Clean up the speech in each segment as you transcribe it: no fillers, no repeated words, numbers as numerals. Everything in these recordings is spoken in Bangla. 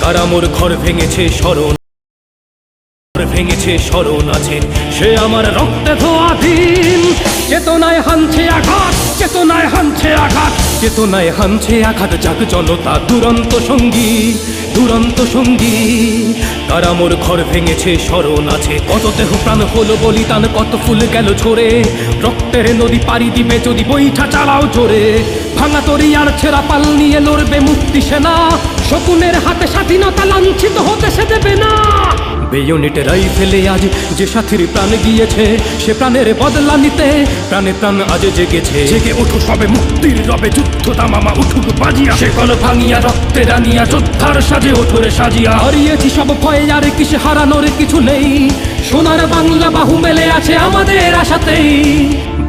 কারা মোর ঘর ভেঙেছে স্মরণ ভেঙেছে স্মরণ আছে, সে আমার রক্তে ধোয়া দিন। চেতনায় হানছে আঘাত, চেতনায় হানছে আঘাত, চেতনায় হানছে আঘাত, জাগ জনতা দুরন্ত সঙ্গী, দুরন্ত সঙ্গী। কারা মোর ঘর ভেঙেছে স্মরণ আছে, কত দেহ প্রাণ হলো বলিদান, কত ফুল গেল ঝরে। রক্তের নদী পাড়ি দিবে যদি বৈঠা চালাও জোরে। ভাঙা তরি আর ছেঁড়া পাল নিয়ে লড়বে মুক্তি সেনা, শকুনের হাতে স্বাধীনতা লাঞ্ছিত হতে সে দেবে না। বেয়োনেটে রাইফেলে আজ যে সাথীর প্রাণ গিয়েছে, সে প্রাণের বদলা নিতে প্রাণে প্রাণ আজ জেগেছে। জেগে ওঠো সবে মুক্তির রবে, যুদ্ধ তামামা উঠুক বাজিয়া, সে কল ভাঙিয়া রক্তে রানিয়া যোদ্ধার সাজে ওঠরে সাজিয়া। হারিয়েছি সব ভয়ে আর কিসে হারানোর কিছু নেই, সোনার বাংলা বাহু মেলে আছে আমাদের আশাতেই।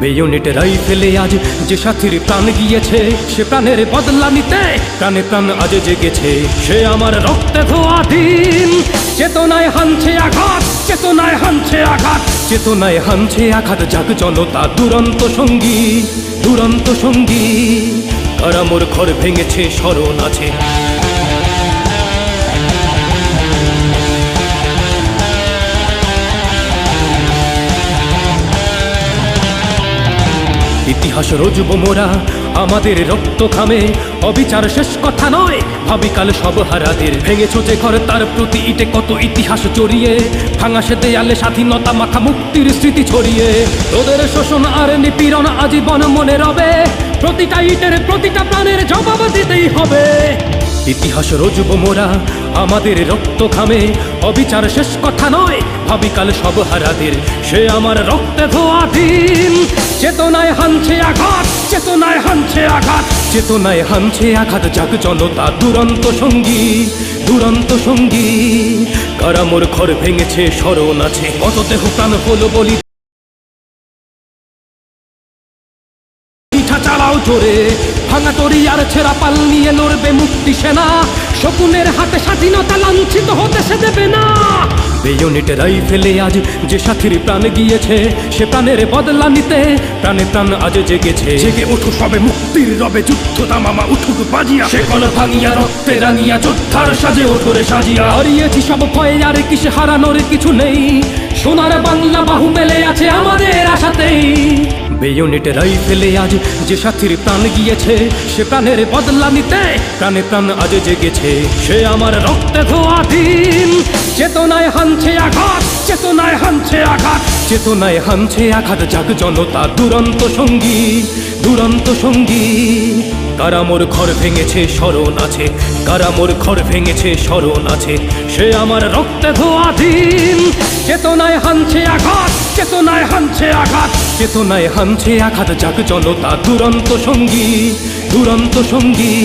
বেয়োনেটে রাইফেলে আজ যে সাথীর প্রাণ গিয়েছে, সে প্রাণের বদলা নিতে প্রাণে প্রাণ আজ জেগেছে। সে আমার রক্তে ধোয়া দিন, চেতনায় হানছে আঘাত, চেতনায় হানছে আঘাত, চেতনায় হানছে আঘাত, জাগ জনতা দুরন্ত সঙ্গী, দুরন্ত সঙ্গী। কারা মোর ঘর ভেঙেছে স্মরণ আছে। ইতিহাস রজব মোরা আমাদের রক্ত খামে, অবিচার শেষ কথা নয় ভাবিকাল সব হারাদের। ভেঙেছ যে ঘর তার প্রতি ইটে কত ইতিহাস জড়িয়ে, ভাঙা সে দেয়ালে স্বাধীনতা মাখা মুক্তির স্মৃতি ছড়িয়ে। তোদের শোষণ আর নিপীড়ন আজীবন মনে রবে, প্রতিটা ইটের প্রতিটা প্রাণের জবাব দিতেই হবে। ইতিহাস রজব মোরা আমাদের রক্ত খামে, অবিচার শেষ কথা নয় ভাবিকাল সব হারাদের। সে আমার রক্তে ধোয়া দিন, চেতনায় হানছে আঘাত, চেতনায় হানছে আঘাত, চেতনায় হানছে আঘাত, জাগ জনতা দুরন্ত সঙ্গী, দুরন্ত সঙ্গী। কারা মোর ঘর ভেঙেছে স্মরণ আছে, কত দেহ প্রাণ হলো বলি চালাও জোরে। ভাঙা তরি আর ছেঁড়া পাল নিয়ে লড়বে মুক্তি সেনা, শকুনের হাতে স্বাধীনতা লাঞ্ছিত হতে সে দেবে না। বেয়োনেটে রাইফেলে আজ যে সাথীর প্রাণ গিয়েছে, সে প্রাণের বদলা নিতে প্রাণে প্রাণ আজ জেগেছে। জেগে ওঠো সবে মুক্তির রবে, যুদ্ধ তামামা উঠুক বাজিয়া, সে কল ভাঙিয়া রক্তে রানিয়া যোদ্ধার সাজে ওঠরে সাজিয়া। হারিয়েছি সব ভয়ে আর কিসে হারানোর কিছু নেই, সোনার বাংলা বাহু মেলে আছে আমাদের আশাতেই। বেয়োনেটে রাইফেলে আজ যে সাথীর প্রাণ গিয়েছে, সে প্রাণের বদলা নিতে প্রাণে প্রাণ আজ জেগেছে। সে আমার রক্তে ধোয়া দিন, চেতনায় হানছে আঘাত, চেতনায় হানছে আঘাত, চেতনায় হানছে আঘাত, জাগ জনতা দুরন্ত সঙ্গী, দুরন্ত সঙ্গী। কারা মোর ঘর ভেঙেছে স্মরণ আছে, কারা মোর ঘর ভেঙেছে স্মরণ আছে। সে আমার রক্তে ধোয়া দিন, চেতনায় হানছে আঘাত, চেতনায় হানছে আঘাত, চেতনায় হানছে আঘাত, জাগ জনতা দুরন্ত সঙ্গী, দুরন্ত সঙ্গী।